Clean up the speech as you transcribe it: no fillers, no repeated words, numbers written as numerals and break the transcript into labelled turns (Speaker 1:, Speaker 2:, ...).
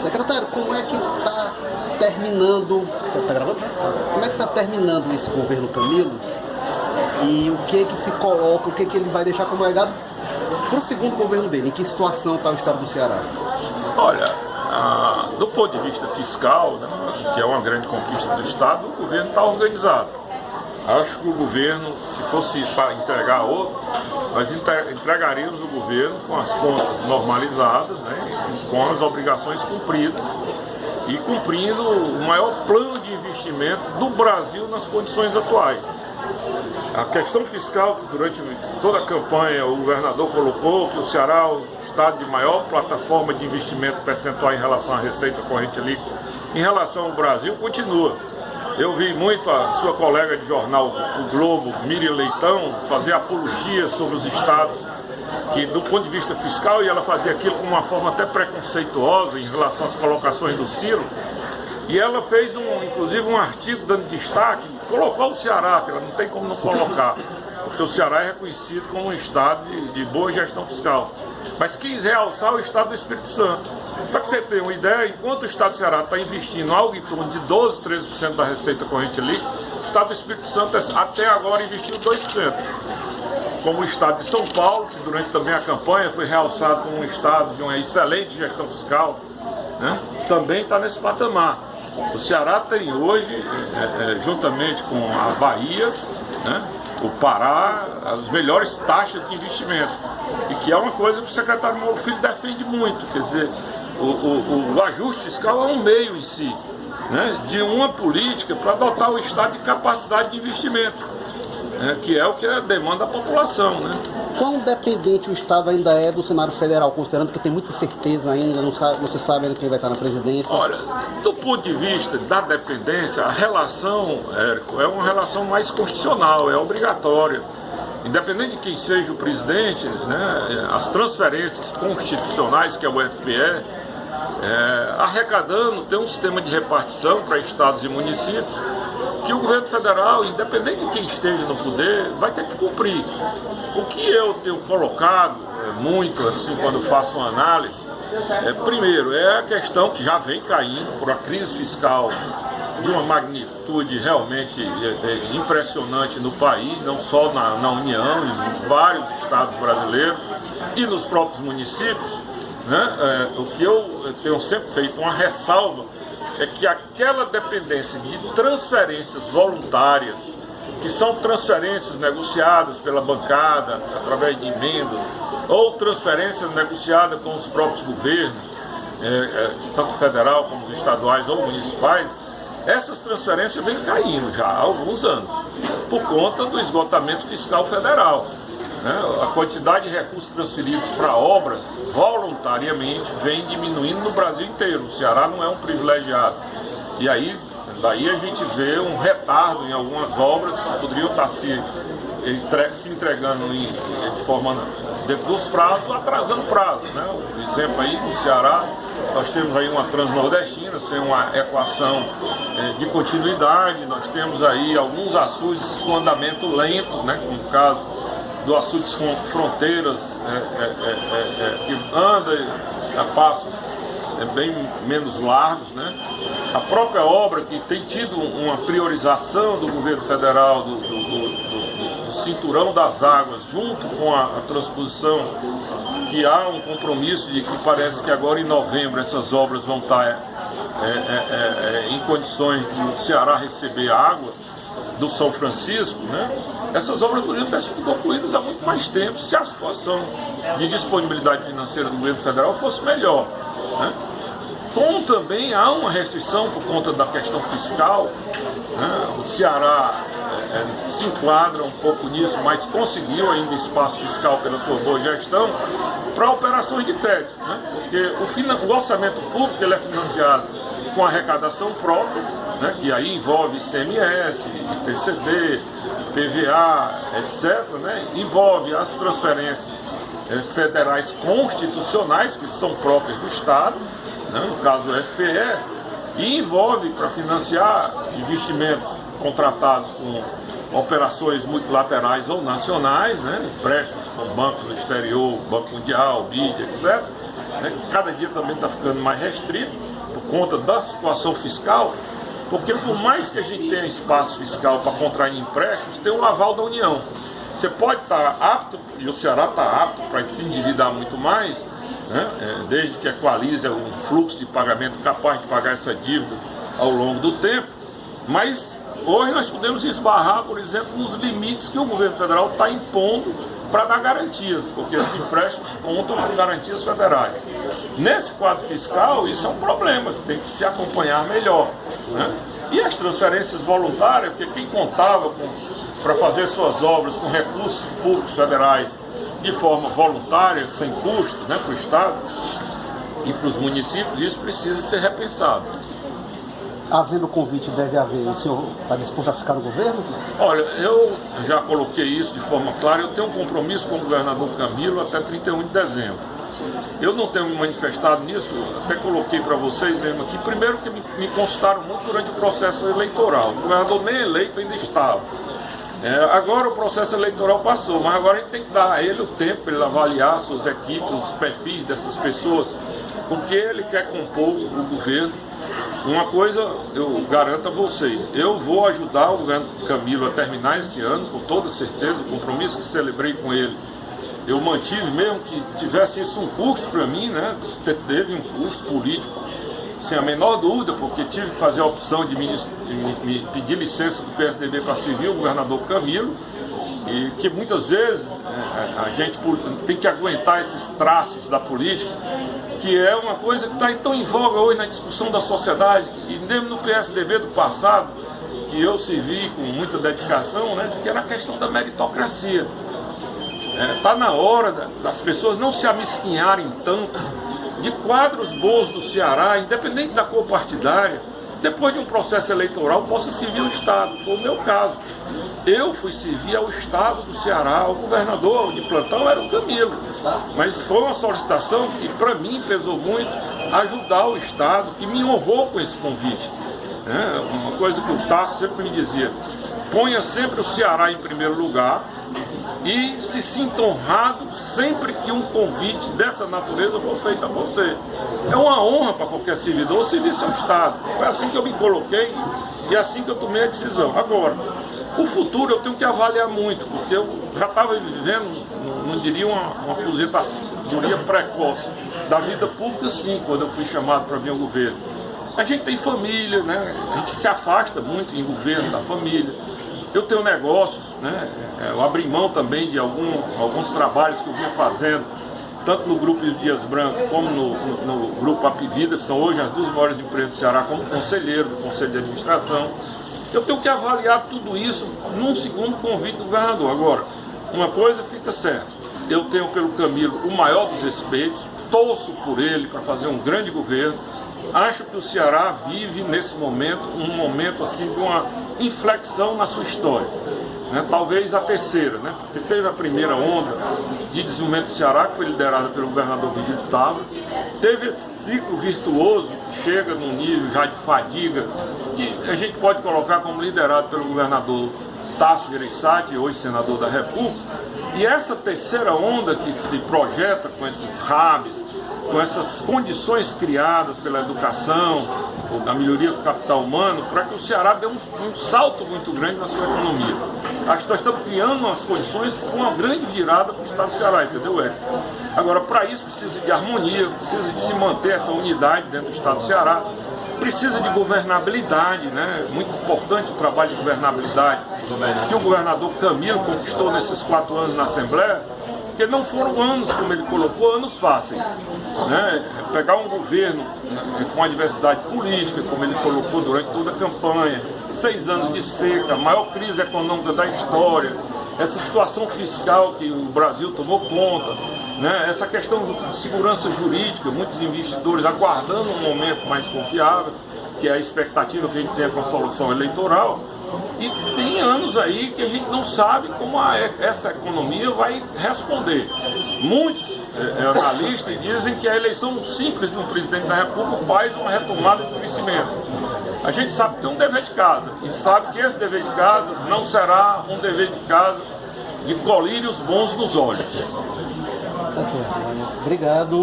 Speaker 1: Secretário, como é que está terminando? Tá gravando? Como é que está terminando esse governo Camilo? E o que se coloca, o que ele vai deixar como legado para o segundo governo dele? Em que situação está o estado do Ceará?
Speaker 2: Olha, do ponto de vista fiscal, né, que é uma grande conquista do Estado, o governo está organizado. Acho que o governo, se fosse para entregar outro, nós entregaríamos o governo com as contas normalizadas, né, com as obrigações cumpridas e cumprindo o maior plano de investimento do Brasil nas condições atuais. A questão fiscal, que durante toda a campanha o governador colocou que o Ceará é o estado de maior plataforma de investimento percentual em relação à receita corrente líquida, em relação ao Brasil, continua. Eu vi muito a sua colega de jornal, o Globo, Miriam Leitão, fazer apologia sobre os estados que, do ponto de vista fiscal, e ela fazia aquilo com uma forma até preconceituosa em relação às colocações do Ciro. E ela fez, inclusive, um artigo dando destaque, colocou o Ceará, que ela não tem como não colocar, porque o Ceará é reconhecido como um estado de boa gestão fiscal. Mas quis realçar o estado do Espírito Santo. Para que você tenha uma ideia, enquanto o estado do Ceará está investindo algo em torno de 12, 13% da receita corrente líquida, o estado do Espírito Santo até agora investiu 2%. Como o estado de São Paulo, que durante também a campanha foi realçado como um estado de uma excelente gestão fiscal, né, também está nesse patamar. O Ceará tem hoje, juntamente com a Bahia, né, o Pará, as melhores taxas de investimento. E que é uma coisa que o secretário Mauro Filho defende muito. Quer dizer, o ajuste fiscal é um meio em si, né, de uma política para adotar o estado de capacidade de investimento, né, que é o que demanda a população, né?
Speaker 1: Quão dependente o Estado ainda é do cenário federal, considerando que tem muita incerteza ainda, não se sabe quem vai estar na presidência?
Speaker 2: Olha, do ponto de vista da dependência, a relação, Érico, é uma relação mais constitucional, é obrigatória. Independente de quem seja o presidente, né, as transferências constitucionais, que é o FPE, arrecadando, tem um sistema de repartição para estados e municípios, que o governo federal, independente de quem esteja no poder, vai ter que cumprir. O que eu tenho colocado muito, assim, quando faço uma análise, primeiro, é a questão que já vem caindo por uma crise fiscal de uma magnitude realmente impressionante no país, não só na União, em vários estados brasileiros e nos próprios municípios, né? O que eu tenho sempre feito uma ressalva é que aquela dependência de transferências voluntárias, que são transferências negociadas pela bancada através de emendas, ou transferências negociadas com os próprios governos, tanto federal como os estaduais ou municipais, essas transferências vêm caindo já há alguns anos, por conta do esgotamento fiscal federal. A quantidade de recursos transferidos para obras, voluntariamente, vem diminuindo no Brasil inteiro. O Ceará não é um privilegiado. E aí, daí a gente vê um retardo em algumas obras que poderiam estar se entregando de forma dentro dos prazos, atrasando prazos, né? Por exemplo, aí no Ceará, nós temos aí uma transnordestina, sem uma equação de continuidade, nós temos aí alguns açudes com andamento lento, né? Como o caso do açude Fronteiras, que anda a passos bem menos largos, né? A própria obra que tem tido uma priorização do governo federal do cinturão das águas, junto com a transposição, que há um compromisso de que parece que agora em novembro essas obras vão estar em condições de o Ceará receber água do São Francisco, né? Essas obras poderiam ter sido concluídas há muito mais tempo se a situação de disponibilidade financeira do governo federal fosse melhor, né? Como também há uma restrição por conta da questão fiscal, né? O Ceará se enquadra um pouco nisso, mas conseguiu ainda espaço fiscal pela sua boa gestão para operações de crédito, né? Porque o orçamento público ele é financiado com arrecadação própria, né? Que aí envolve ICMS, ITCD, TVA, etc., né? Envolve as transferências federais constitucionais, que são próprias do Estado, né? No caso o FPE, e envolve para financiar investimentos contratados com operações multilaterais ou nacionais, né? Empréstimos com bancos do exterior, Banco Mundial, BID, etc., né? Que cada dia também está ficando mais restrito. por conta da situação fiscal, porque por mais que a gente tenha espaço fiscal para contrair empréstimos, tem um aval da União. Você pode estar apto, e o Ceará está apto para se endividar muito mais, né, desde que equalize um fluxo de pagamento capaz de pagar essa dívida ao longo do tempo, mas hoje nós podemos esbarrar, por exemplo, nos limites que o governo federal está impondo para dar garantias, porque os empréstimos contam com garantias federais. Nesse quadro fiscal, isso é um problema que tem que se acompanhar melhor, né? E as transferências voluntárias, porque quem contava para fazer suas obras com recursos públicos federais de forma voluntária, sem custo, né, para o Estado e para os municípios, isso precisa ser repensado.
Speaker 1: Havendo convite, deve haver. O senhor está disposto a ficar no governo?
Speaker 2: Olha, eu já coloquei isso de forma clara. Eu tenho um compromisso com o governador Camilo até 31 de dezembro. Eu não tenho me manifestado nisso, até coloquei para vocês mesmo aqui. Primeiro que me consultaram muito durante o processo eleitoral. O governador nem eleito ainda estava. Agora o processo eleitoral passou, mas agora a gente tem que dar a ele o tempo para ele avaliar suas equipes, os perfis dessas pessoas, porque ele quer compor o governo. Uma coisa eu garanto a vocês, eu vou ajudar o governo Camilo a terminar esse ano, com toda certeza. O compromisso que celebrei com ele, eu mantive, mesmo que tivesse isso um custo para mim, né? Teve um custo político, sem a menor dúvida, porque tive que fazer a opção de me pedir licença do PSDB para servir o governador Camilo, e que muitas vezes a gente tem que aguentar esses traços da política, que é uma coisa que está tão em voga hoje na discussão da sociedade, e mesmo no PSDB do passado, que eu servi com muita dedicação, né, que era a questão da meritocracia. Está na hora das pessoas não se amesquinharem tanto de quadros bons do Ceará, independente da cor partidária, depois de um processo eleitoral, possa servir ao Estado. Foi o meu caso. Eu fui servir ao Estado do Ceará, o governador de plantão era o Camilo. Mas foi uma solicitação que, para mim, pesou muito ajudar o Estado, que me honrou com esse convite. Uma coisa que o Tasso sempre me dizia: ponha sempre o Ceará em primeiro lugar e se sinta honrado sempre que um convite dessa natureza for feito a você. É uma honra para qualquer servidor servir seu Estado. Foi assim que eu me coloquei e assim que eu tomei a decisão. Agora, o futuro eu tenho que avaliar muito, porque eu já estava vivendo, não diria uma aposentadoria precoce da vida pública, sim, quando eu fui chamado para vir ao governo. A gente tem família, né? A gente se afasta muito em governo da família. Eu tenho negócios, né? Eu abri mão também de alguns trabalhos que eu vinha fazendo, tanto no Grupo Dias Branco como no Grupo Apivida, que são hoje as duas maiores empresas do Ceará, como conselheiro do Conselho de Administração. Eu tenho que avaliar tudo isso num segundo convite do governador. Agora, uma coisa fica certa: eu tenho pelo Camilo o maior dos respeitos, torço por ele para fazer um grande governo. Acho que o Ceará vive nesse momento um momento assim de uma inflexão na sua história, né? Talvez a terceira, né? Porque teve a primeira onda de desenvolvimento do Ceará, que foi liderada pelo governador Vigílio Távora. Teve esse ciclo virtuoso que chega num nível já de fadiga, que a gente pode colocar como liderado pelo governador Tasso Gereissati, hoje senador da República. E essa terceira onda que se projeta com esses hubs, com essas condições criadas pela educação, a melhoria do capital humano, para que o Ceará dê um salto muito grande na sua economia. Acho que nós estamos criando umas condições com uma grande virada para o Estado do Ceará, entendeu, Érico? Agora, para isso precisa de harmonia, precisa de se manter essa unidade dentro do Estado do Ceará, precisa de governabilidade, né? Muito importante o trabalho de governabilidade que o governador Camilo conquistou nesses 4 anos na Assembleia, porque não foram anos, como ele colocou, anos fáceis, né? Pegar um governo, né, com a diversidade política, como ele colocou durante toda a campanha, 6 anos de seca, a maior crise econômica da história, essa situação fiscal que o Brasil tomou conta, né? Essa questão de segurança jurídica, muitos investidores aguardando um momento mais confiável, que é a expectativa que a gente tem com a solução eleitoral. E tem anos aí que a gente não sabe como essa economia vai responder. Muitos analistas dizem que a eleição simples de um presidente da República faz uma retomada de crescimento. A gente sabe que tem um dever de casa, e sabe que esse dever de casa não será um dever de casa de colírios bons nos olhos.
Speaker 1: Tá certo, obrigado.